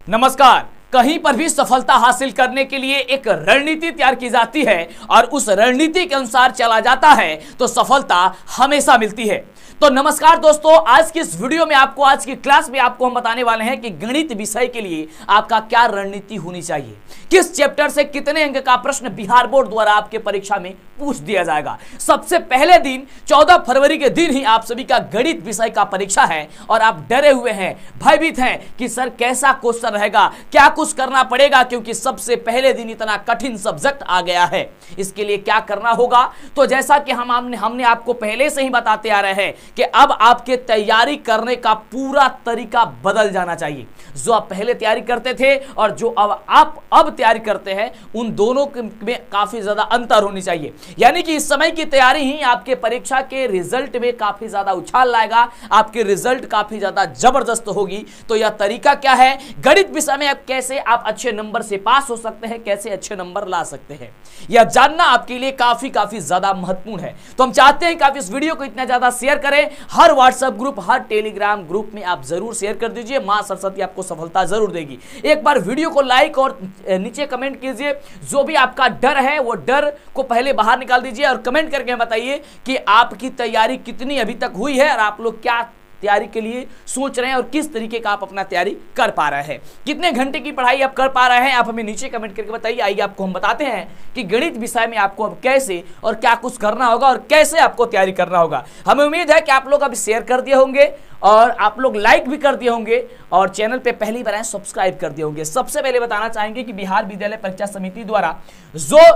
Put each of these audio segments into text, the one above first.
नमस्कार। कहीं पर भी सफलता हासिल करने के लिए एक रणनीति तैयार की जाती है और उस रणनीति के अनुसार चला जाता है तो सफलता हमेशा मिलती है। तो नमस्कार दोस्तों, आज की इस वीडियो में आज की क्लास में आपको हम बताने वाले हैं कि गणित विषय के लिए आपका क्या रणनीति होनी चाहिए, किस चैप्टर से कितने अंक का प्रश्न बिहार बोर्ड द्वारा आपके परीक्षा में पूछ दिया जाएगा। सबसे पहले दिन 14 फरवरी के दिन ही आप सभी का गणित विषय का परीक्षा है और आप डरे हुए हैं, भयभीत हैं कि सर कैसा क्वेश्चन रहेगा, क्या कुछ करना पड़ेगा, क्योंकि सबसे पहले दिन इतना कठिन सब्जेक्ट आ गया है। इसके लिए क्या करना होगा, तो जैसा कि हमने आपको पहले से ही बताते आ रहे हैं कि अब आपके तैयारी करने का पूरा तरीका बदल जाना चाहिए। जो आप पहले तैयारी करते थे और जो अब तैयारी करते हैं, उन दोनों में काफी ज्यादा अंतर होनी चाहिए। यानी कि इस समय की तैयारी ही आपके परीक्षा के रिजल्ट में काफी ज्यादा उछाल लाएगा, आपके रिजल्ट काफी ज्यादा जबरदस्त होगी। तो यह तरीका क्या है, गणित विषय में कैसे आप अच्छे नंबर से पास हो सकते हैं, कैसे अच्छे नंबर ला सकते हैं, यह जानना आपके लिए काफी ज्यादा महत्वपूर्ण है। तो हम चाहते हैं कि आप इस वीडियो को इतना ज्यादा शेयर करें, हर व्हाट्सएप ग्रुप, हर टेलीग्राम ग्रुप में आप जरूर शेयर कर दीजिए। मां सरस्वती आपको सफलता जरूर देगी। एक बार वीडियो को लाइक और नीचे कमेंट कीजिए। जो भी आपका डर है वो डर को पहले बाहर निकाल दीजिए और कमेंट करके बताइए कि आपकी तैयारी कितनी अभी तक हुई है और आप लोग क्या तैयारी के लिए सोच रहे हैं और किस तरीके का आप अपना तैयारी कर पा रहे हैं, कितने घंटे की पढ़ाई आप कर पा रहे हैं, आप हमें नीचे कमेंट करके बताइए। आइए आपको हम बताते हैं कि गणित विषय में आपको अब कैसे और क्या कुछ करना होगा और कैसे आपको तैयारी करना होगा। हमें उम्मीद है कि आप लोग अभी शेयर कर दिए होंगे और आप लोग लाइक भी कर दिए होंगे और चैनल पे पहली बार आए सब्सक्राइब कर दिए होंगे। सबसे पहले बताना चाहेंगे कि बिहार विद्यालय परीक्षा समिति द्वारा जो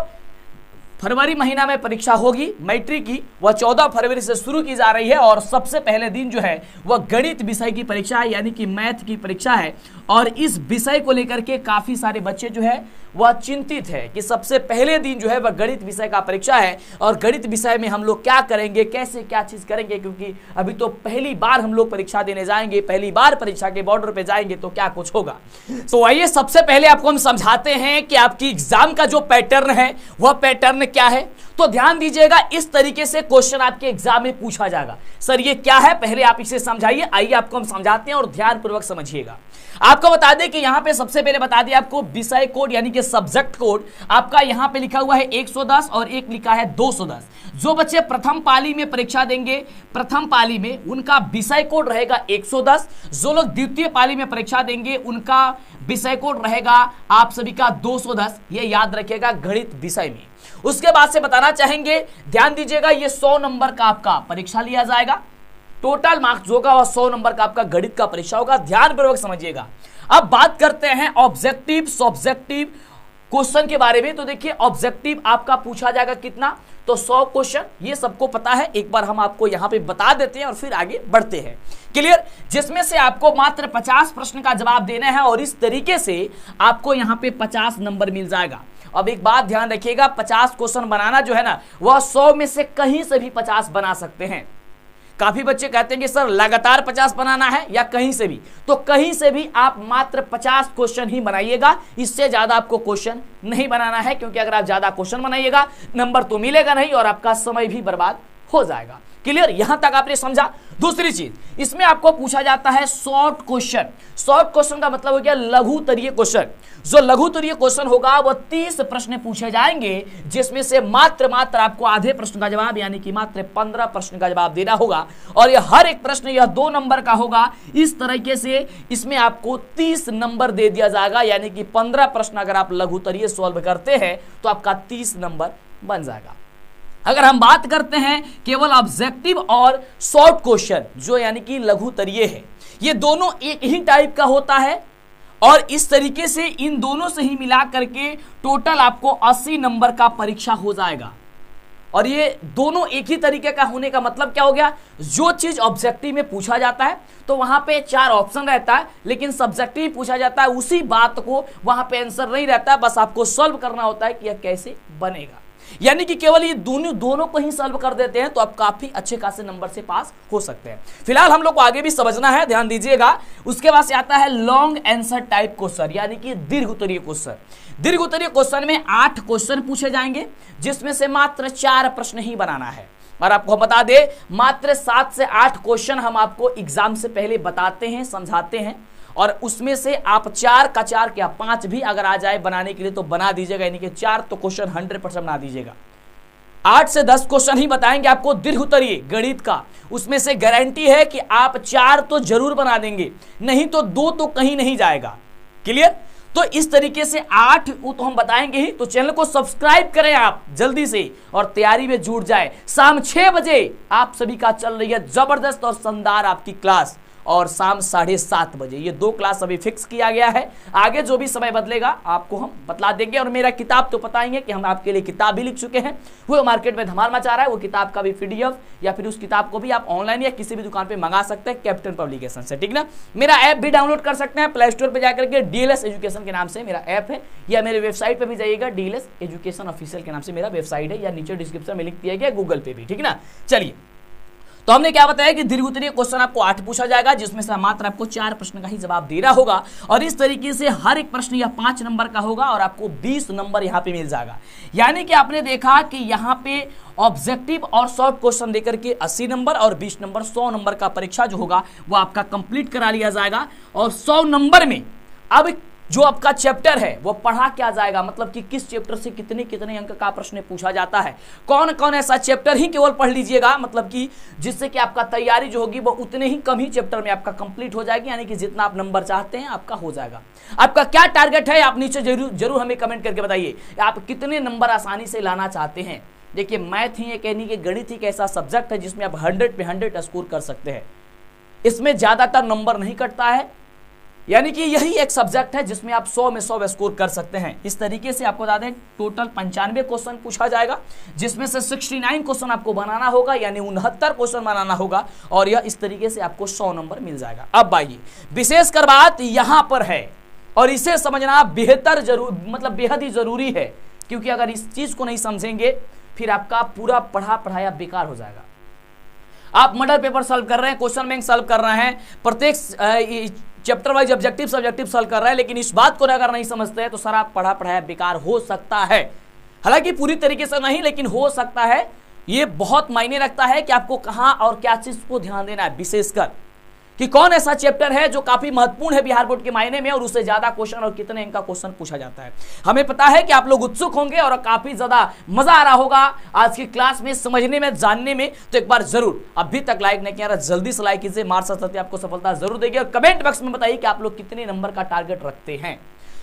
फरवरी महीना में परीक्षा होगी मैट्रिक की, वह 14 फरवरी से शुरू की जा रही है और सबसे पहले दिन जो है वह गणित विषय की परीक्षा है, यानी कि मैथ की परीक्षा है। और इस विषय को लेकर के काफी सारे बच्चे जो है वह चिंतित है कि सबसे पहले दिन जो है वह गणित विषय का परीक्षा है और गणित विषय में हम लोग क्या करेंगे, कैसे क्या चीज करेंगे, क्योंकि अभी तो पहली बार हम लोग परीक्षा देने जाएंगे, पहली बार परीक्षा के बॉर्डर पे जाएंगे तो क्या कुछ होगा। तो आइए सबसे पहले आपको हम समझाते हैं कि आपकी एग्जाम का जो पैटर्न है वह पैटर्न क्या है। तो ध्यान दीजिएगा, इस तरीके से क्वेश्चन आपके एग्जाम में पूछा जाएगा। सर ये क्या है, पहले आप इसे समझाइए। आइए आपको हम समझाते हैं और ध्यानपूर्वक समझिएगा। आपको बता दें कि यहां पे सबसे पहले बता दिया आपको विषय कोड यानी कि सब्जेक्ट कोड आपका यहां पे लिखा हुआ है 110 और एक लिखा है 210। जो बच्चे प्रथम पाली में परीक्षा देंगे, प्रथम पाली में उनका विषय कोड रहेगा 110। जो लोग द्वितीय पाली में परीक्षा देंगे उनका विषय कोड रहेगा आप सभी का 210। ये याद रखिएगा गणित विषय में। उसके बाद से बताना चाहेंगे, ध्यान दीजिएगा, ये 100 नंबर का आपका परीक्षा लिया जाएगा। टोटल मार्क्स होगा वह 100 नंबर का आपका गणित का परीक्षा होगा। ध्यानपूर्वक समझिएगा। अब बात करते हैं ऑब्जेक्टिव सब्जेक्टिव क्वेश्चन के बारे में। तो देखिए ऑब्जेक्टिव आपका पूछा जाएगा कितना, तो 100 क्वेश्चन, ये सबको पता है। एक बार हम आपको यहां पे बता देते हैं और फिर आगे बढ़ते हैं। क्लियर, जिसमें से आपको मात्र 50 प्रश्न का जवाब देना है और इस तरीके से आपको यहां पे 50 नंबर मिल जाएगा। अब एक बात ध्यान रखिएगा, 50 क्वेश्चन बनाना जो है ना वह 100 में से कहीं से भी 50 बना सकते हैं। काफी बच्चे कहते हैं कि सर लगातार 50 बनाना है या कहीं से भी, तो कहीं से भी आप मात्र 50 क्वेश्चन ही बनाइएगा। इससे ज्यादा आपको क्वेश्चन नहीं बनाना है, क्योंकि अगर आप ज्यादा क्वेश्चन बनाइएगा नंबर तो मिलेगा नहीं और आपका समय भी बर्बाद हो जाएगा। क्लियर, यहां तक आपने समझा। दूसरी चीज, इसमें आपको पूछा जाता है शॉर्ट क्वेश्चन। शॉर्ट क्वेश्चन का मतलब हो गया लघु तरीय क्वेश्चन। जो लघु तरीय क्वेश्चन होगा वह 30 प्रश्न पूछे जाएंगे, जिसमें से मात्र आपको आधे प्रश्न का जवाब यानी कि मात्र 15 प्रश्न का जवाब देना होगा और यह हर एक प्रश्न यह 2 नंबर का होगा। इस तरीके से इसमें आपको 30 नंबर दे दिया जाएगा, यानी कि 15 प्रश्न अगर आप लघु तरीय सॉल्व करते हैं तो आपका 30 नंबर बन जाएगा। अगर हम बात करते हैं केवल ऑब्जेक्टिव और शॉर्ट क्वेश्चन, जो यानी कि लघु तरीय है, ये दोनों एक ही टाइप का होता है और इस तरीके से इन दोनों से ही मिला करके टोटल आपको 80 नंबर का परीक्षा हो जाएगा। और ये दोनों एक ही तरीके का होने का मतलब क्या हो गया, जो चीज ऑब्जेक्टिव में पूछा जाता है तो वहां पे 4 ऑप्शन रहता है, लेकिन सब्जेक्टिव पूछा जाता है उसी बात को वहां पे आंसर नहीं रहता है, बस आपको सॉल्व करना होता है कि यह कैसे बनेगा। यानी कि केवल ये दोनों को ही सॉल्व कर देते हैं तो आप काफी अच्छे खासे नंबर से पास हो सकते हैं। फिलहाल हम लोग को आगे भी समझना है, ध्यान दीजिएगा। उसके बाद से आता है लॉन्ग आंसर टाइप क्वेश्चन, यानी कि दीर्घ उत्तरीय क्वेश्चन। दीर्घ उत्तरीय क्वेश्चन में 8 क्वेश्चन पूछे जाएंगे, जिसमें से मात्र 4 प्रश्न ही बनाना है। और आपको बता दे, मात्र 7 से 8 क्वेश्चन हम आपको एग्जाम से पहले बताते हैं, समझाते हैं, और उसमें से आप 4 का 4 क्या 5 भी अगर आ जाए बनाने के लिए तो बना दीजिएगा, यानी कि 4 तो क्वेश्चन 100% बना दीजिएगा। 8 से 10 क्वेश्चन ही बताएंगे आपको दीर्घ उत्तरीय गणित का, उसमें से गारंटी है कि आप 4 तो जरूर बना देंगे, नहीं तो 2 तो कहीं नहीं जाएगा। क्लियर? तो इस तरीके से 8 तो हम बताएंगे ही। तो चैनल को सब्सक्राइब करें आप जल्दी से और तैयारी में जुट जाए। शाम 6 बजे आप सभी का चल रही है जबरदस्त और शानदार आपकी क्लास, और शाम 7:30 बजे ये 2 क्लास अभी फिक्स किया गया है। आगे जो भी समय बदलेगा आपको हम बतला देंगे। और मेरा किताब तो पता ही है कि हम आपके लिए किताब भी लिख चुके हैं, वो मार्केट में धमाल मचा रहा है। वो किताब का भी PDF या फिर उस किताब को भी आप ऑनलाइन या किसी भी दुकान पे मंगा सकते हैं कैप्टन पब्लिकेशन से, ठीक ना। मेरा ऐप भी डाउनलोड कर सकते हैं प्ले स्टोर पर जाकर के, DLS एजुकेशन के नाम से मेरा ऐप है, या मेरे वेबसाइट पर भी जाइएगा, DLS एजुकेशन ऑफिशियल के नाम से मेरा वेबसाइट है, या नीचे डिस्क्रिप्शन में लिख दिया गया, गूगल पे भी, ठीक ना। चलिए, तो हमने क्या बताया कि दीर्घ उत्तरीय क्वेश्चन आपको 8 पूछा जाएगा, जिसमें से मात्र आपको 4 प्रश्न का ही जवाब देना होगा, और इस तरीके से हर एक प्रश्न यह 5 नंबर का होगा और आपको 20 नंबर यहाँ पे मिल जाएगा। यानी कि आपने देखा कि यहाँ पे ऑब्जेक्टिव और शॉर्ट क्वेश्चन देकर के 80 नंबर और 20 नंबर 100 नंबर का परीक्षा जो होगा वो आपका कंप्लीट करा लिया जाएगा। और 100 नंबर में अब जो आपका चैप्टर है वो पढ़ा क्या जाएगा, मतलब कि किस चैप्टर से कितने कितने अंक का प्रश्न पूछा जाता है, कौन कौन ऐसा चैप्टर ही केवल पढ़ लीजिएगा, मतलब कि जिससे कि आपका तैयारी जो होगी वो उतने ही कम ही चैप्टर में आपका कंप्लीट हो जाएगी, यानी कि जितना आप नंबर चाहते हैं आपका हो जाएगा। आपका क्या टारगेट है आप नीचे जरूर हमें कमेंट करके बताइए, आप कितने नंबर आसानी से लाना चाहते हैं। देखिए, मैथ ही एक यानी कि गणित ही एक ऐसा सब्जेक्ट है जिसमें आप 100 पे 100 स्कोर कर सकते हैं, इसमें ज्यादातर नंबर नहीं कटता है, यानी कि यही एक सब्जेक्ट है जिसमें आप 100 में 100 स्कोर कर सकते हैं। इस तरीके से आपको बता दें टोटल 95 क्वेश्चन पूछा जाएगा, जिसमें से 69 क्वेश्चन आपको बनाना होगा, यानी 69 क्वेश्चन बनाना होगा, और यह इस तरीके से आपको 100 नंबर मिल जाएगा। अब आइए, विशेषकर बात यहां पर है और इसे समझना मतलब बेहद ही जरूरी है, क्योंकि अगर इस चीज को नहीं समझेंगे फिर आपका पूरा पढ़ाया बेकार हो जाएगा। आप मॉडल पेपर सॉल्व कर रहे हैं, क्वेश्चन बैंक सॉल्व कर रहे हैं, प्रत्येक chapter wise objective subjective solve कर रहा है, लेकिन इस बात को अगर नहीं समझते हैं तो सारा पढ़ाया बेकार हो सकता है। हालांकि पूरी तरीके से नहीं, लेकिन हो सकता है। ये बहुत मायने रखता है कि आपको कहां और क्या चीज को ध्यान देना है, विशेषकर कि कौन ऐसा चैप्टर है जो काफी महत्वपूर्ण है बिहार बोर्ड के मायने में, और उससे ज्यादा क्वेश्चन और कितने अंक का क्वेश्चन पूछा जाता है। हमें पता है कि आप लोग उत्सुक होंगे और काफी ज्यादा मजा आ रहा होगा आज की क्लास में समझने में, जानने में। तो एक बार जरूर, अभी तक लाइक नहीं किया जल्दी से लाइक कीजिए, मार्च सत्य आपको सफलता जरूर देगी। और कमेंट बॉक्स में बताइए कि आप लोग कितने नंबर का टारगेट रखते हैं।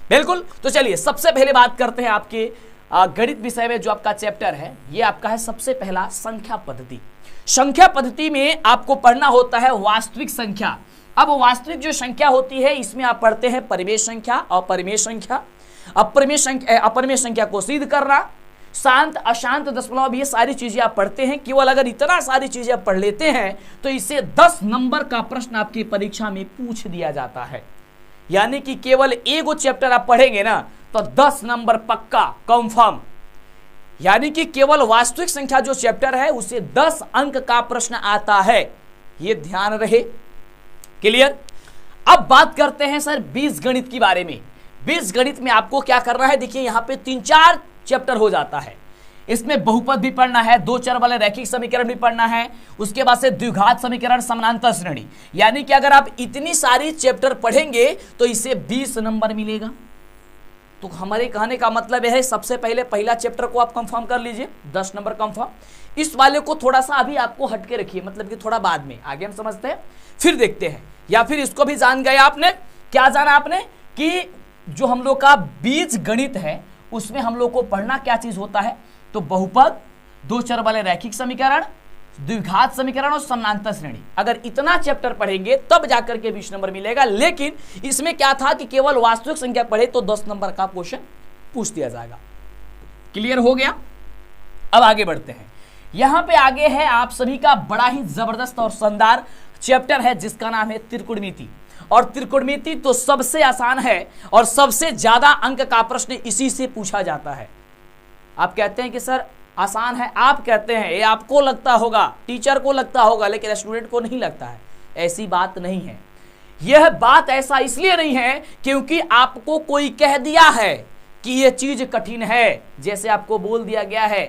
बिल्कुल, तो चलिए सबसे पहले बात करते हैं आपके गणित विषय में जो आपका चैप्टर है, ये आपका है सबसे पहला संख्या पद्धति। संख्या पद्धति में आपको पढ़ना होता है वास्तविक संख्या। अब वास्तविक जो संख्या होती है इसमें आप पढ़ते हैं परिमेय संख्या, अपरिमेय संख्या, अपरिमेय संख्या को सिद्ध करना, शांत अशांत दशमलव, ये सारी चीजें आप पढ़ते हैं। केवल अगर इतना सारी चीजें आप पढ़ लेते हैं तो इसे 10 नंबर का प्रश्न आपकी परीक्षा में पूछ दिया जाता है। यानी कि केवल एक चैप्टर आप पढ़ेंगे ना तो 10 नंबर पक्का कंफर्म। यानी कि केवल वास्तविक संख्या जो चैप्टर है उसे 10 अंक का प्रश्न आता है, ये ध्यान रहे। क्लियर? अब बात करते हैं सर बीज गणित के बारे में। बीज गणित में आपको क्या करना है, देखिए यहां पे 3-4 चैप्टर हो जाता है। इसमें बहुपद भी पढ़ना है, 2 चर वाले रैखिक समीकरण भी पढ़ना है, उसके बाद से द्विघात समीकरण, समानांतर श्रेणी। यानी कि अगर आप इतनी सारी चैप्टर पढ़ेंगे तो इसे 20 नंबर मिलेगा। तो हमारे कहने का मतलब है सबसे पहले पहला चैप्टर को आप कंफर्म कर लीजिए, 10 नंबर कंफर्म। इस वाले को थोड़ा सा अभी आपको हटके रखिए, मतलब कि थोड़ा बाद में, आगे हम समझते हैं फिर देखते हैं। या फिर इसको भी जान गए आपने, क्या जाना आपने कि जो हम लोग का बीज गणित है उसमें हम लोग को पढ़ना क्या चीज होता है, तो बहुपद, 2 चर वाले रैखिक समीकरण, द्विघात समीकरण और समानांतर श्रेणी। अगर इतना चैप्टर पढ़ेंगे तब जाकर के 20 नंबर मिलेगा। लेकिन इसमें क्या था कि केवल वास्तविक संख्या पढ़े तो 10 नंबर का क्वेश्चन पूछ दिया जाएगा। क्लियर हो गया? अब आगे बढ़ते हैं। यहां पे आगे है आप सभी का बड़ा ही जबरदस्त और शानदार चैप्टर है जिसका नाम है त्रिकोणमिति। और त्रिकोणमिति तो सबसे आसान है और सबसे ज्यादा अंक का प्रश्न इसी से पूछा जाता है। आप कहते हैं कि सर आसान है, आप कहते हैं, ये आपको लगता होगा, टीचर को लगता होगा, लेकिन स्टूडेंट को नहीं लगता है। ऐसी बात नहीं है। यह बात ऐसा इसलिए नहीं है क्योंकि आपको कोई कह दिया है कि यह चीज कठिन है। जैसे आपको बोल दिया गया है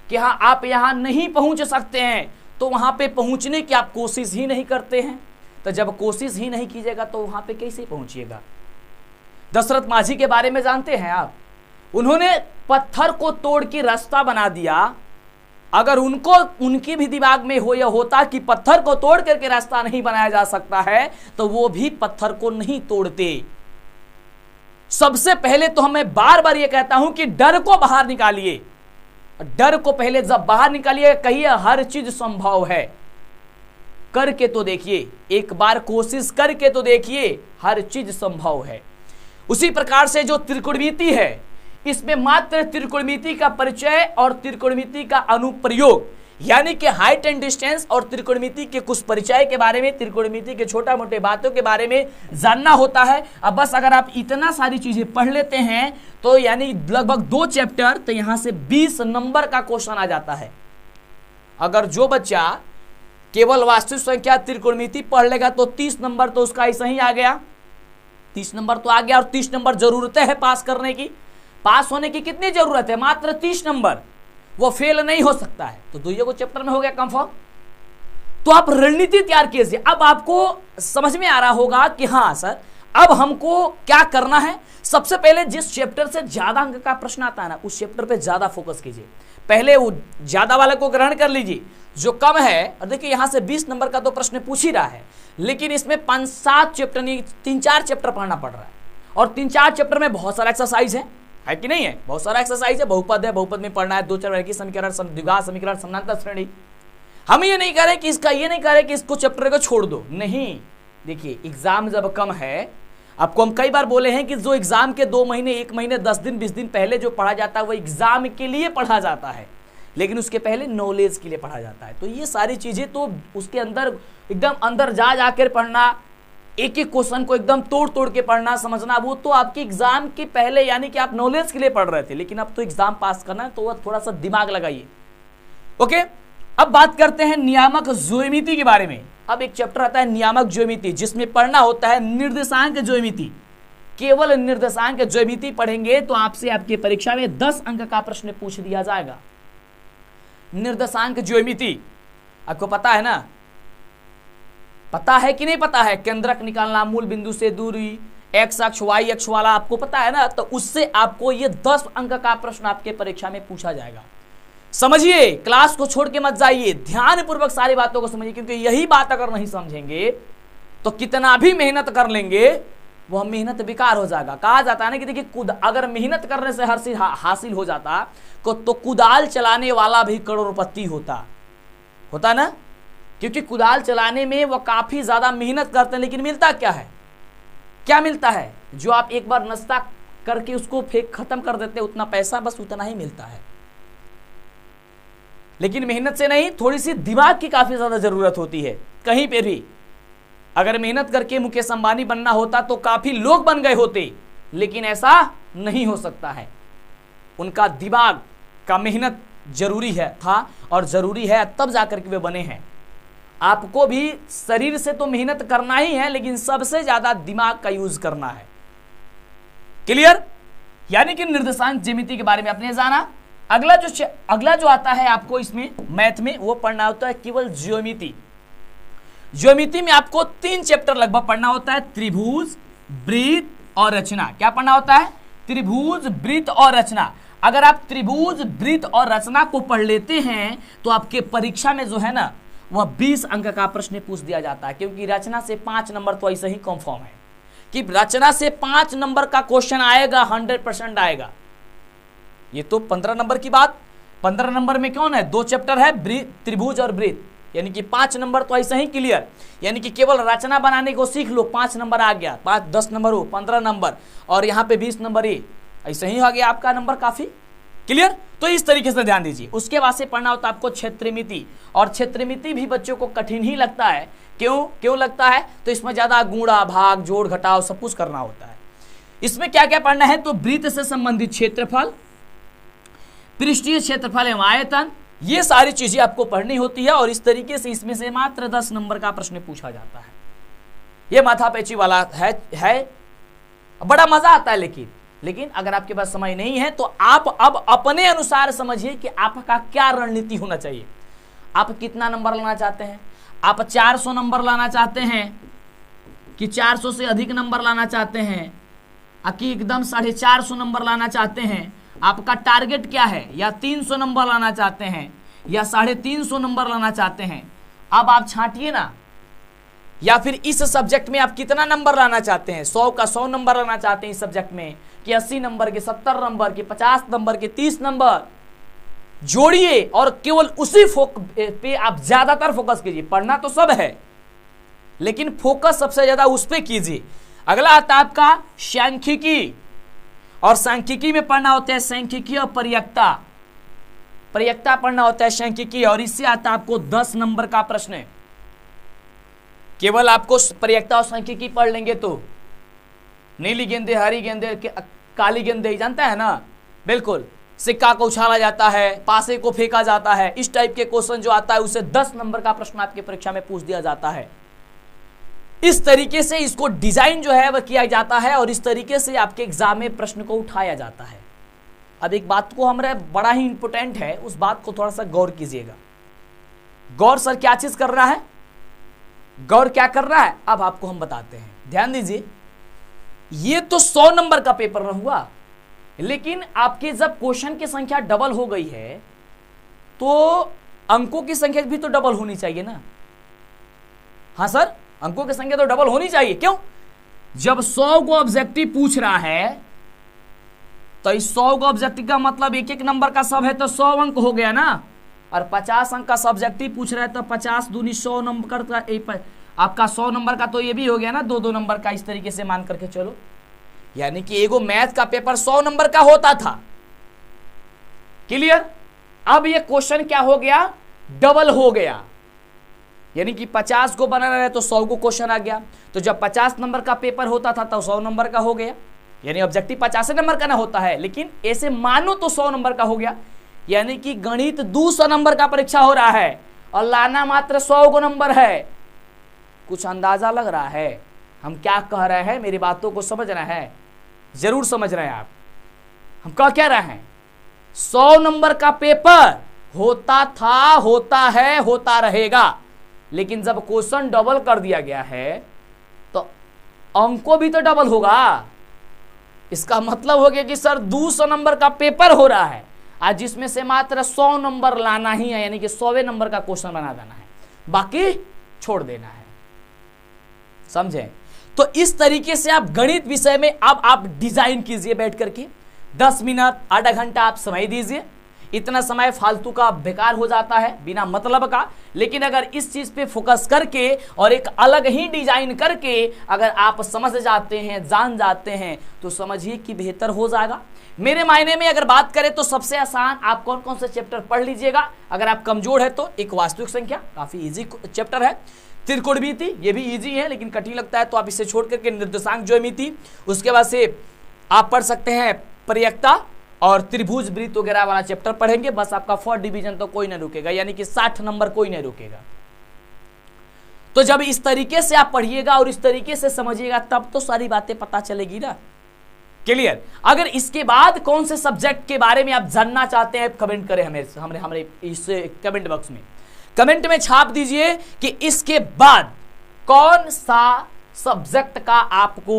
कि हाँ आप यहां नहीं पहुंच सकते हैं, तो वहां पे पहुंचने की आप कोशिश ही नहीं करते हैं। तो जब कोशिश ही नहीं कीजिएगा तो वहां पे कैसे पहुंचिएगा। दशरथ माझी के बारे में जानते हैं आप, उन्होंने पत्थर को तोड़ के रास्ता बना दिया। अगर उनको उनके भी दिमाग में हो यह होता कि पत्थर को तोड़ करके रास्ता नहीं बनाया जा सकता है तो वो भी पत्थर को नहीं तोड़ते। सबसे पहले तो मैं बार बार यह कहता हूं कि डर को बाहर निकालिए। डर को पहले जब बाहर निकालिए, कहिए हर चीज संभव है, करके तो देखिए, एक बार कोशिश करके तो देखिए, हर चीज संभव है। उसी प्रकार से जो त्रिकोणमिति है, इसमें मात्र त्रिकोणमिति का परिचय और त्रिकोणमिति का अनुप्रयोग, यानी कि हाइट एंड डिस्टेंस और त्रिकोणमिति के कुछ परिचय के बारे में, त्रिकोणमिति के छोटा मोटे बातों के बारे में जानना होता है। अब बस अगर आप इतना सारी चीजें पढ़ लेते हैं तो यानी लगभग 2 चैप्टर, तो यहां से 20 नंबर का क्वेश्चन आ जाता है। अगर जो बच्चा केवल वास्तविक संख्या त्रिकोणमिति पढ़ लेगा तो 30 नंबर तो उसका ऐसा ही आ गया, 30 नंबर तो आ गया। और 30 नंबर जरूरत है पास करने की, पास होने की कितनी जरूरत है, मात्र 30 नंबर, वो फेल नहीं हो सकता है। तो 2 चैप्टर में हो गया कंफर्म। तो आप रणनीति तैयार कीजिए। अब आपको समझ में आ रहा होगा कि हाँ सर अब हमको क्या करना है। सबसे पहले जिस चैप्टर से ज्यादा अंक का प्रश्न आता है ना, उस चैप्टर पे ज्यादा फोकस कीजिए। पहले वो ज्यादा वाले को ग्रहण कर लीजिए, जो कम है। और देखिए यहां से 20 नंबर का तो प्रश्न पूछ ही रहा है, लेकिन इसमें 5-7 चैप्टर नहीं, 3-4 चैप्टर पढ़ना पड़ रहा है। और 3-4 चैप्टर में बहुत सारा एक्सरसाइज है कि नहीं है, बहुत सारा एक्सरसाइज है। बहुपद है, बहुपद में पढ़ना है, 2-4 रैखिक समीकरण, द्विघात समीकरण, समानांतर श्रेणी। हम ये नहीं कह रहे कि इसका, ये नहीं कह रहे कि इसको चैप्टर को छोड़ दो, नहीं। देखिए एग्जाम जब कम है, आपको हम कई बार बोले हैं कि जो एग्जाम के 2 महीने, 1 महीने, 10 दिन, 20 दिन पहले जो पढ़ा जाता है वो एग्जाम के लिए पढ़ा जाता है, लेकिन उसके पहले नॉलेज के लिए पढ़ा जाता है। तो ये सारी चीजें तो उसके अंदर एकदम अंदर जा जाकर पढ़ना, एक एक क्वेश्चन को एकदम तोड़ तोड़ के पढ़ना, समझना, वो तो आपके एग्जाम के पहले, यानी कि आप नॉलेज के लिए पढ़ रहे थे, लेकिन अब तो एग्जाम पास करना है, तो थोड़ा सा दिमाग लगाइए। ओके, अब बात करते हैं नियामक ज्यामिति के बारे में। अब एक चैप्टर आता है नियामक ज्यामिति, जिसमें पढ़ना होता है निर्देशांक ज्यामिति। केवल निर्देशांक ज्यामिति पढ़ेंगे तो आपसे आपकी परीक्षा में 10 अंक का प्रश्न पूछ दिया जाएगा। निर्देशांक ज्यामिति आपको पता है ना, पता है कि नहीं पता है? केंद्रक निकालना, मूल बिंदु से दूरी, एक्स अक्ष वाई अक्ष वाला आपको पता है ना, तो उससे आपको ये 10 अंक का प्रश्न आपके परीक्षा में पूछा जाएगा। समझिए, क्लास को छोड़ के मत जाइए, ध्यान पूर्वक सारी बातों को समझिए, क्योंकि यही बात अगर नहीं समझेंगे तो कितना भी मेहनत कर लेंगे वह मेहनत बेकार हो जाएगा। कहा जाता है ना कि देखिए, अगर मेहनत करने से हर चीज हासिल हो जाता तो कुदाल चलाने वाला भी करोड़पति होता ना, क्योंकि कुदाल चलाने में वह काफी ज्यादा मेहनत करते हैं, लेकिन मिलता क्या है? क्या मिलता है? जो आप एक बार नाश्ता करके उसको फेंक खत्म कर देते हैं, उतना पैसा, बस उतना ही मिलता है। लेकिन मेहनत से नहीं, थोड़ी सी दिमाग की काफी ज्यादा जरूरत होती है। कहीं पे भी अगर मेहनत करके मुकेश अंबानी बनना होता तो काफी लोग बन गए होते, लेकिन ऐसा नहीं हो सकता है। उनका दिमाग का मेहनत जरूरी है था और जरूरी है, तब जाकर के वे बने हैं। आपको भी शरीर से तो मेहनत करना ही है, लेकिन सबसे ज्यादा दिमाग का यूज करना है। क्लियर? यानी कि निर्देशांक ज्यामिति के बारे में आपने जाना। अगला जो आता है आपको इसमें मैथ में, वो पढ़ना होता है केवल ज्यामिति। ज्यामिति में आपको 3 चैप्टर लगभग पढ़ना होता है, त्रिभुज, वृत्त और रचना। क्या पढ़ना होता है? त्रिभुज, वृत्त और रचना। अगर आप त्रिभुज, वृत्त और रचना को पढ़ लेते हैं तो आपके परीक्षा में जो है ना, वह 20 अंक का प्रश्न पूछ दिया जाता है, क्योंकि रचना से 5 नंबर तो ऐसे ही कंफर्म है कि रचना से 5 नंबर का क्वेश्चन आएगा, 100% आएगा। ये तो 15 नंबर की बात। 15 नंबर में कौन है? 2 चैप्टर है, त्रिभुज और वृत्त, यानी कि 5 नंबर तो ऐसे ही क्लियर। यानी कि केवल रचना बनाने को सीख लो, 5 नंबर आ गया, 5, 10 नंबर हो, 15 नंबर, और यहाँ पे 20 नंबर ही ऐसे ही आ गया आपका नंबर, काफी क्लियर। तो इस तरीके से ध्यान दीजिए। उसके बाद से पढ़ना होता है आपको क्षेत्रमिति, और क्षेत्रमिति भी बच्चों को कठिन ही लगता है। क्यों लगता है? तो इसमें ज्यादा गुणा, भाग, जोड़, घटाव सब कुछ करना होता है। इसमें क्या क्या पढ़ना है? तो वृत्त से संबंधित क्षेत्रफल, पृष्ठीय क्षेत्रफल एवं आयतन, ये सारी चीजें आपको पढ़नी होती है। और इस तरीके से इसमें से मात्र 10 नंबर का प्रश्न पूछा जाता है। ये माथापेची वाला है, बड़ा मजा आता है। लेकिन अगर आपके पास समय नहीं है तो आप अब अपने अनुसार समझिए कि आपका क्या रणनीति होना चाहिए। आप कितना नंबर लाना चाहते हैं? आप 400 नंबर लाना चाहते हैं कि 400 से अधिक नंबर लाना चाहते हैं, कि एकदम 450 नंबर लाना चाहते हैं? आपका टारगेट क्या है? या 300 नंबर लाना चाहते हैं या 350 नंबर लाना चाहते हैं? अब आप छांटिए ना। या फिर इस सब्जेक्ट में आप कितना नंबर लाना चाहते हैं? 100 का 100 नंबर लाना चाहते हैं इस सब्जेक्ट में, कि 80 नंबर के, 70 नंबर के, 50 नंबर के, 30 नंबर? जोड़िए और केवल उसी पे आप ज्यादातर फोकस कीजिए। पढ़ना तो सब है, लेकिन फोकस सबसे ज्यादा उस पे कीजिए। अगला आता है आपका सांख्यिकी, और सांख्यिकी में पढ़ना होता है सांख्यिकी और पर्यक्ता। पर्यक्ता पढ़ना होता है सांख्यिकी, और इससे आता है आपको 10 नंबर का प्रश्न है। केवल आपको पर्यक्ता और सांख्यिकी पढ़ लेंगे तो नीली गेंदे, हरी गेंदे, काली गेंदे, जानता है ना? बिल्कुल। सिक्का को उछाला जाता है, पासे को फेंका जाता है, इस टाइप के क्वेश्चन जो आता है उसे 10 नंबर का प्रश्न आपकी परीक्षा में पूछ दिया जाता है। इस तरीके से इसको डिजाइन जो है वह किया जाता है, और इस तरीके से आपके एग्जाम में प्रश्न को उठाया जाता है। अब एक बात को हमारे बड़ा ही इंपॉर्टेंट है, उस बात को थोड़ा सा गौर कीजिएगा। गौर सर क्या चीज कर रहा है? गौर क्या कर रहा है? अब आपको हम बताते हैं, ध्यान दीजिए। ये तो 100 नंबर का पेपर न हुआ, लेकिन आपके जब क्वेश्चन की संख्या डबल हो गई है तो अंकों की संख्या भी तो डबल होनी चाहिए ना? हाँ सर, अंकों की संख्या तो डबल होनी चाहिए। क्यों? जब 100 को ऑब्जेक्टिव पूछ रहा है तो इस 100 को ऑब्जेक्टिव का मतलब एक एक नंबर का सब है तो 100 अंक हो गया ना। और 50 अंक का सब्जेक्टिव पूछ रहा है तो 50 दूनी 100 नंबर का, आपका 100 नंबर का तो ये भी हो गया ना, 2-2 नंबर का। इस तरीके से मान करके चलो, यानी कि एगो मैथ का पेपर 100 नंबर का होता था। क्लियर? अब ये क्वेश्चन क्या हो गया? डबल हो गया। यानी कि 50 को बनाना है तो 100 को क्वेश्चन आ गया। तो जब 50 नंबर का पेपर होता था तो 100 नंबर का हो गया। यानी ऑब्जेक्टिव 50 नंबर का ना होता है, लेकिन ऐसे मानो तो 100 नंबर का हो गया। यानी कि गणित 200 नंबर का परीक्षा हो रहा है और लाना मात्र 100 को नंबर है। कुछ अंदाजा लग रहा है हम क्या कह रहे हैं? मेरी बातों को समझ रहे हैं? जरूर समझ रहे हैं आप। हम कह क्या रहे हैं? 100 नंबर का पेपर होता था, होता है, होता रहेगा, लेकिन जब क्वेश्चन डबल कर दिया गया है तो अंकों भी तो डबल होगा। इसका मतलब हो गया कि सर 200 नंबर का पेपर हो रहा है आज, जिसमें से मात्र 100 नंबर लाना ही है, यानी कि 100वें नंबर का क्वेश्चन बना देना है, बाकी छोड़ देना है। समझे? तो इस तरीके से आप गणित विषय में अब आप डिजाइन कीजिए बैठ करके। 10 मिनट, आधा घंटा आप समय दीजिए। इतना समय फालतू का बेकार हो जाता है, बिना मतलब का। लेकिन अगर इस चीज पे फोकस करके और एक अलग ही डिजाइन करके अगर आप समझ जाते हैं, जान जाते हैं, तो समझिए कि बेहतर हो जाएगा। मेरे मायने में अगर बात करें तो सबसे आसान आप कौन कौन से चैप्टर पढ़ लीजिएगा। अगर आप कमजोर है तो एक वास्तविक संख्या, काफी इजी चैप्टर है। त्रिकोणमिति, ये भी इजी है लेकिन कठिन लगता है तो आप इसे छोड़ करके निर्देशांक ज्यामिति, उसके बाद से आप पढ़ सकते हैं पर्यक्ता और त्रिभुज वृत्त वगैरह वाला चैप्टर पढ़ेंगे। बस आपका 4th डिवीजन तो कोई नहीं रुकेगा, यानी कि 60 नंबर कोई नहीं रुकेगा। तो जब इस तरीके से आप पढ़िएगा और इस तरीके से समझिएगा तब तो सारी बातें पता चलेगी ना। क्लियर? अगर इसके बाद कौन से सब्जेक्ट के बारे में आप जानना चाहते हैं कमेंट करें हमें इस कमेंट बॉक्स में। कमेंट में छाप दीजिए कि इसके बाद कौन सा सब्जेक्ट का आपको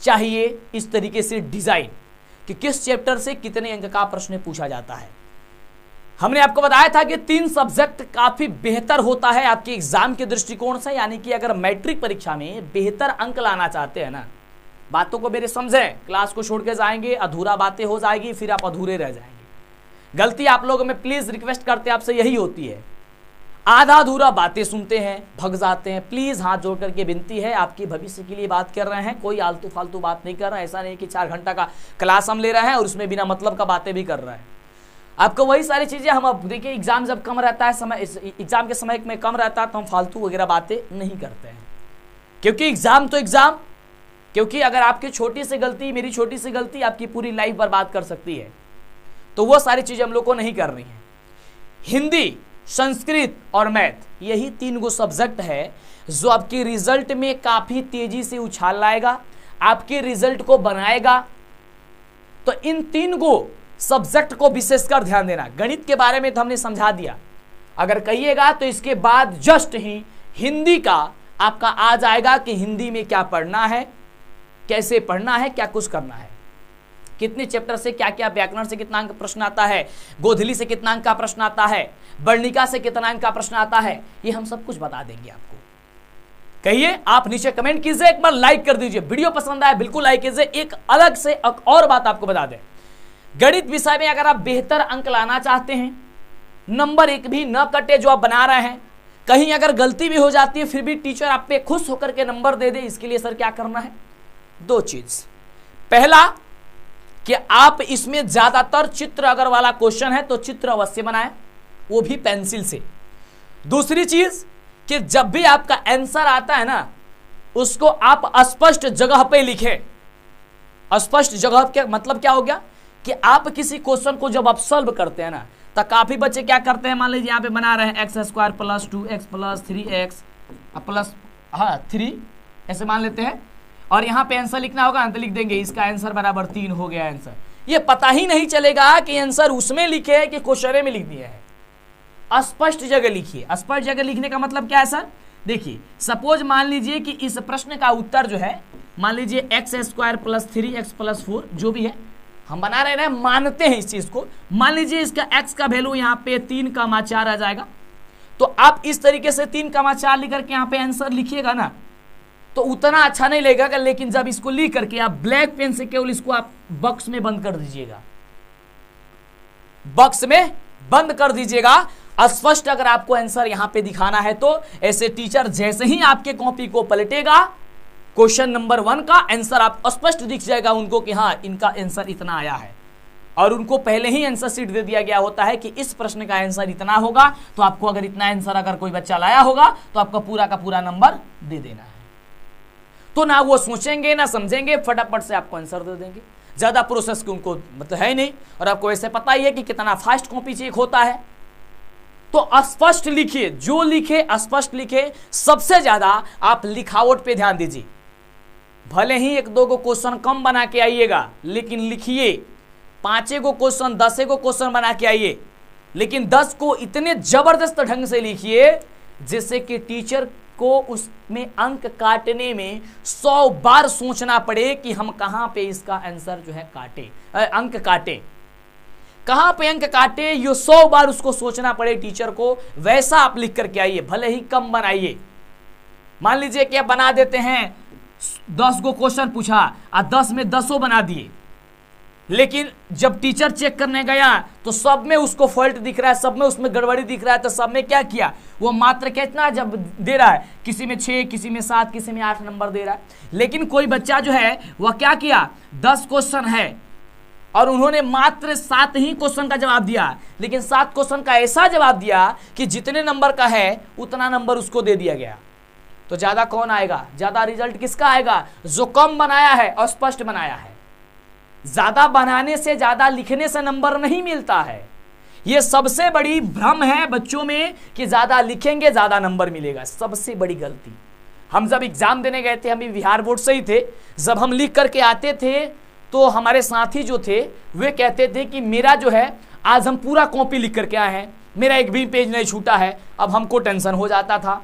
चाहिए इस तरीके से डिजाइन, कि किस चैप्टर से कितने अंक का प्रश्न पूछा जाता है। हमने आपको बताया था कि 3 सब्जेक्ट काफी बेहतर होता है आपके एग्जाम के दृष्टिकोण से, यानी कि अगर मैट्रिक परीक्षा में बेहतर अंक लाना चाहते हैं ना, बातों को मेरे समझें, क्लास को छोड़ के जाएंगे अधूरा बातें हो जाएगी, फिर आप अधूरे रह जाएंगे। गलती आप लोगों में प्लीज रिक्वेस्ट करते हैं आपसे यही होती है, आधा अधूरा बातें सुनते हैं, भग जाते हैं। प्लीज हाथ जोड़ करके विनती है, आपके भविष्य के लिए बात कर रहे हैं, कोई आलतू फालतू बात नहीं कर रहे हैं। ऐसा नहीं कि 4 घंटा का क्लास हम ले रहे हैं और उसमें बिना मतलब का बातें भी कर रहे हैं। आपको वही सारी चीजें हम, अब देखिए एग्जाम जब कम रहता है, समय एग्जाम के समय में कम रहता है तो हम फालतू वगैरह बातें नहीं करते हैं, क्योंकि एग्जाम तो एग्जाम, क्योंकि अगर आपकी छोटी सी गलती, मेरी छोटी सी गलती आपकी पूरी लाइफ बर्बाद कर सकती है, तो वो सारी चीजें हम लोग को नहीं करनी है। हिंदी, संस्कृत और मैथ, यही 3 गो सब्जेक्ट है जो आपके रिजल्ट में काफी तेजी से उछाल लाएगा, आपके रिजल्ट को बनाएगा। तो इन 3 गो सब्जेक्ट को विशेषकर ध्यान देना। गणित के बारे में तो हमने समझा दिया, अगर कहिएगा तो इसके बाद जस्ट ही हिंदी का आपका आ जाएगा कि हिंदी में क्या पढ़ना है, कैसे पढ़ना है, क्या कुछ करना है, कितने चैप्टर से क्या क्या, व्याकरण से कितना अंक प्रश्न आता है, गोधली से कितना अंक का प्रश्न आता है, वर्णिका से कितना अंक का प्रश्न आता है, ये हम सब कुछ बता देंगे आपको। कहिए, आप नीचे कमेंट कीजिए, एक बार लाइक कर दीजिए, वीडियो पसंद आए बिल्कुल लाइक कीजिए। एक अलग से और बात आपको बता दें, गणित विषय में अगर आप बेहतर अंक लाना चाहते हैं, नंबर एक भी न कटे जो आप बना रहे हैं, कहीं अगर गलती भी हो जाती है फिर भी टीचर आप पे खुश होकर के नंबर दे दे, इसके लिए सर क्या करना है? दो चीज। पहला कि आप इसमें ज्यादातर चित्र अगर वाला क्वेश्चन है तो चित्र अवश्य बनाएं, वो भी पेंसिल से। दूसरी चीज कि जब भी आपका आंसर आता है ना, उसको आप स्पष्ट जगह पे लिखें। स्पष्ट जगह का मतलब क्या हो गया कि आप किसी क्वेश्चन को जब आप सॉल्व करते हैं ना, तो काफी बच्चे क्या करते हैं, मान लीजिए यहाँ पे बना रहे हैं x² + 2x + 3x प्लस 3 ऐसे मान लेते हैं, और यहाँ पे आंसर लिखना होगा तो लिख देंगे इसका आंसर बराबर 3 हो गया आंसर। ये पता ही नहीं चलेगा कि आंसर उसमें लिखे है कि क्वेश्चन में लिख दिया है। स्पष्ट जगह लिखिए। स्पष्ट जगह लिखने का मतलब क्या है सर? देखिए, सपोज मान लीजिए कि इस प्रश्न का उत्तर जो है, मान लीजिए x² + 3x + 4 जो भी है, हम बना रहे हैं, मानते हैं इस चीज को। मान लीजिए इसका x का वैल्यू यहाँ पे 3,4 आ जाएगा, तो आप इस तरीके से 3,4 लिख करके यहाँ पे आंसर लिखिएगा ना, तो उतना अच्छा नहीं लगेगा। लेकिन जब इसको लिख करके आप ब्लैक पेन से केवल इसको आप बॉक्स में बंद कर दीजिएगा, बॉक्स में बंद कर दीजिएगा। स्पष्ट अगर आपको आंसर यहां पे दिखाना है तो ऐसे टीचर जैसे ही आपके कॉपी को पलटेगा, क्वेश्चन नंबर 1 का आंसर आप स्पष्ट दिख जाएगा उनको कि हाँ इनका आंसर इतना आया है, और उनको पहले ही आंसर शीट दे दिया गया होता है कि इस प्रश्न का आंसर इतना होगा। तो आपको अगर इतना आंसर अगर कोई बच्चा लाया होगा तो आपका पूरा का पूरा नंबर दे देना है। तो ना वो सोचेंगे ना समझेंगे, फटाफट से आपको आंसर दे देंगे। ज्यादा प्रोसेस की उनको मतलब है नहीं, और आपको ऐसे पता ही है कि कितना फास्ट कॉपी चेक होता है। तो स्पष्ट लिखिए, जो लिखे स्पष्ट लिखे। सबसे ज्यादा आप लिखावट पे ध्यान दीजिए। भले ही 1-2 को क्वेश्चन कम बना के आइएगा, लेकिन लिखिए। 5 को क्वेश्चन 10 को क्वेश्चन बना के आइए, लेकिन 10 को इतने जबरदस्त ढंग से लिखिए जिससे कि टीचर को उसमें अंक काटने में 100 बार सोचना पड़े कि हम कहां पे इसका आंसर जो है काटे, अंक काटे, कहां पे अंक काटे, ये 100 बार उसको सोचना पड़े टीचर को। वैसा आप लिख करके आइए, भले ही कम बनाइए। मान लीजिए कि आप बना देते हैं 10 को क्वेश्चन पूछा और 10 में 10 बना दिए, लेकिन जब टीचर चेक करने गया तो सब में उसको फॉल्ट दिख रहा है, सब में उसमें गड़बड़ी दिख रहा है। तो सब में क्या किया, वो मात्र कितना जब दे रहा है, किसी में 6, किसी में 7, किसी में 8 नंबर दे रहा है। लेकिन कोई बच्चा जो है वह क्या किया, 10 क्वेश्चन है और उन्होंने मात्र 7 ही क्वेश्चन का जवाब दिया, लेकिन 7 क्वेश्चन का ऐसा जवाब दिया कि जितने नंबर का है उतना नंबर उसको दे दिया गया। तो ज्यादा कौन आएगा, ज्यादा रिजल्ट किसका आएगा, जो कम बनाया है और स्पष्ट बनाया है। ज्यादा बनाने से, ज्यादा लिखने से नंबर नहीं मिलता है। यह सबसे बड़ी भ्रम है बच्चों में कि ज्यादा लिखेंगे ज्यादा नंबर मिलेगा। सबसे बड़ी गलती। हम जब एग्जाम देने गए थे, हम भी बिहार बोर्ड से ही थे, जब हम लिख करके आते थे तो हमारे साथी जो थे वे कहते थे कि मेरा जो है आज हम पूरा कॉपी लिख करके आए हैं, मेरा एक भी पेज नहीं छूटा है। अब हमको टेंशन हो जाता था,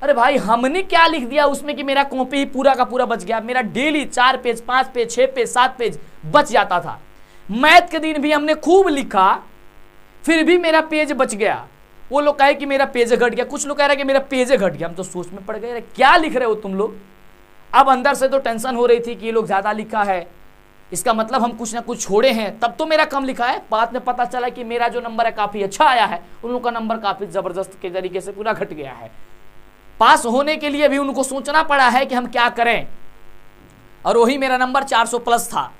अरे भाई हमने क्या लिख दिया उसमें कि मेरा कॉपी पूरा का पूरा बच गया। मेरा daily 4 page, 5 page, 6 page, 7 page बच जाता था। मैथ के दिन भी हमने खूब लिखा, फिर भी मेरा पेज बच गया। वो लोग कहे कि मेरा पेज घट गया, कुछ लोग कह रहे कि मेरा पेज घट गया। हम तो सोच में पड़ गए, क्या लिख रहे हो तुम लोग। अब अंदर से तो टेंशन हो रही थी कि ये लोग ज्यादा लिखा है, इसका मतलब हम कुछ ना कुछ छोड़े हैं, तब तो मेरा कम लिखा है। बाद में पता चला कि मेरा जो नंबर है काफी अच्छा आया है, उन लोगों का नंबर काफी जबरदस्त के तरीके से पूरा घट गया है। पास होने के लिए भी उनको सोचना पड़ा है कि हम क्या करें। और वही मेरा नंबर 400 प्लस था।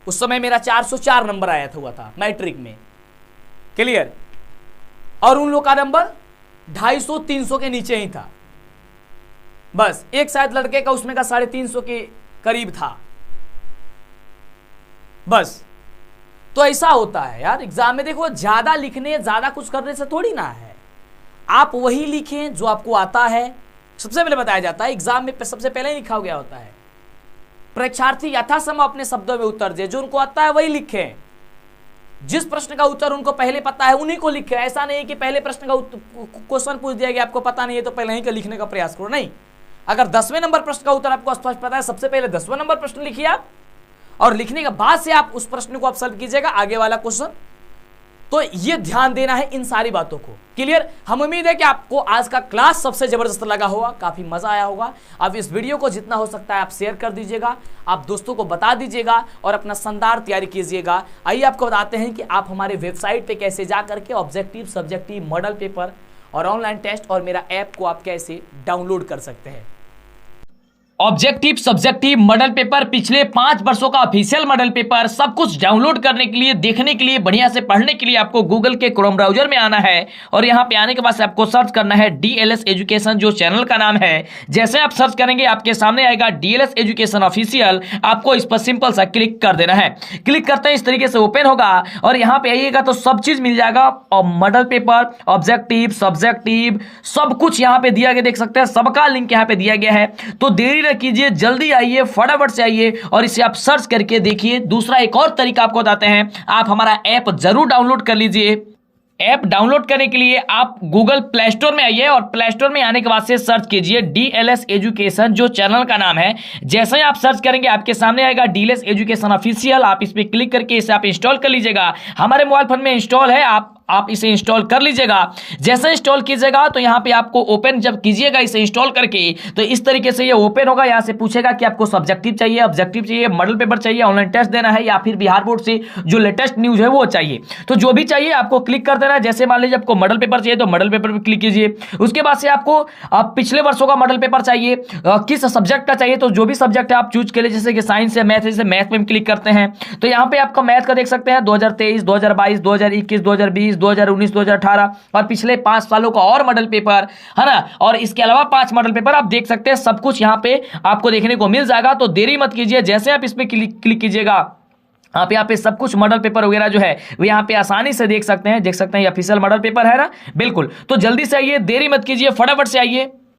उस समय मेरा 404 नंबर आया था, हुआ था मैट्रिक में। क्लियर। और उन लोग का नंबर 250-300 के नीचे ही था। बस एक शायद लड़के का उसमें का 350 के करीब था बस। तो ऐसा होता है यार एग्जाम में। देखो, ज्यादा लिखने, ज्यादा कुछ करने से थोड़ी ना है। आप वही लिखें जो आपको आता है। सबसे पहले बताया जाता है एग्जाम में सबसे पहले ही लिखा गया होता है, परीक्षार्थी यथासंभव अपने शब्दों में उत्तर दे, जो उनको आता है वही लिखें। जिस प्रश्न का उत्तर उनको पहले पता है उन्हीं को लिखे। ऐसा नहीं कि पहले प्रश्न का क्वेश्चन पूछ दिया गया, आपको पता नहीं है तो पहले ही का लिखने का प्रयास करो, नहीं। अगर 10वें नंबर प्रश्न का उत्तर आपको स्पष्ट पता है, सबसे पहले 10वां नंबर प्रश्न लिखिए आप, और लिखने के बाद से आप उस प्रश्न को आप सॉल्व कीजिएगा आगे वाला क्वेश्चन। तो ये ध्यान देना है इन सारी बातों को। क्लियर? हम उम्मीद है कि आपको आज का क्लास सबसे जबरदस्त लगा होगा, काफी मजा आया होगा। अब इस वीडियो को जितना हो सकता है आप शेयर कर दीजिएगा, आप दोस्तों को बता दीजिएगा और अपना शानदार तैयारी कीजिएगा। आइए आपको बताते हैं कि आप हमारे वेबसाइट पे कैसे जा करके ऑब्जेक्टिव, सब्जेक्टिव, मॉडल पेपर और ऑनलाइन टेस्ट और मेरा ऐप को आप कैसे डाउनलोड कर सकते हैं। ऑब्जेक्टिव, सब्जेक्टिव, मॉडल पेपर, पिछले 5 वर्षों का ऑफिशियल मॉडल पेपर, सब कुछ डाउनलोड करने के लिए, देखने के लिए, बढ़िया से पढ़ने के लिए आपको गूगल के क्रोम ब्राउजर में आना है और यहाँ पे आने के बाद आपको सर्च करना है डीएलएस एजुकेशन, जो चैनल का नाम है। जैसे आप सर्च करेंगे आपके सामने आएगा डीएलएस एजुकेशन ऑफिशियल, आपको इस पर सिंपल सा क्लिक कर देना है। क्लिक करते हैं इस तरीके से ओपन होगा और यहाँ पे आइएगा तो सब चीज मिल जाएगा, और मॉडल पेपर, ऑब्जेक्टिव, सब्जेक्टिव, सब कुछ यहाँ पे दिया गया, देख सकते हैं सबका लिंक यहाँ पे दिया गया है। तो देरी कीजिए, जल्दी आइए, फटाफट से आइए और इसे आप सर्च करके देखिए। दूसरा एक और तरीका आपको बताते हैं, आप हमारा ऐप जरूर डाउनलोड कर लीजिए। ऐप डाउनलोड करने के लिए आप गूगल प्ले स्टोर में आइए और प्ले स्टोर में आने के बाद से सर्च कीजिए डीएलएस एजुकेशन, जो चैनल का नाम है। जैसे ही आप सर्च करेंगे आपके सामने आएगा डीएलएस एजुकेशन ऑफिशियल, आप इस पर क्लिक करके इसे आप इंस्टॉल कर लीजिएगा। हमारे मोबाइल फोन में इंस्टॉल है, आप इसे इंस्टॉल कर लीजिएगा। जैसे इंस्टॉल कीजिएगा तो यहाँ पे आपको ओपन जब कीजिएगा इसे इंस्टॉल करके, तो इस तरीके से ये ओपन होगा। यहाँ से पूछेगा कि आपको सब्जेक्टिव चाहिए, ऑब्जेक्टिव चाहिए, मॉडल पेपर चाहिए, ऑनलाइन टेस्ट देना है, या फिर बिहार बोर्ड से जो लेटेस्ट न्यूज है वो चाहिए। तो जो भी चाहिए आपको क्लिक कर देना है। जैसे मान लीजिए आपको मॉडल पेपर चाहिए तो मॉडल पेपर पर क्लिक कीजिए। उसके बाद से आपको पिछले वर्षों का मॉडल पेपर चाहिए, किस सब्जेक्ट का चाहिए, तो जो भी सब्जेक्ट है आप चूज के लिए, जैसे कि साइंस है, मैथ है, जैसे मैथ में क्लिक करते हैं तो यहाँ पे आपका मैथ का देख सकते हैं 2023, 2022, 2021, 2020, 2019, 2018 और पिछले 5 सालों का और मॉडल पेपर है ना। और इसके अलावा 5 मॉडल पेपर आप देख सकते हैं, सब कुछ यहाँ पे आपको देखने को मिल जाएगा। तो देरी मत कीजिए, जैसे आप इस पे क्लिक कीजिएगा आप यहाँ पे सब कुछ मॉडल पेपर वगैरह जो है वो यहाँ पे आसानी से देख सकते हैं। ये ऑफिशियल मॉडल पेपर है ना, बिल्कुल। तो जल्दी से आइए, देरी मत कीजिए, फटाफट से आइए।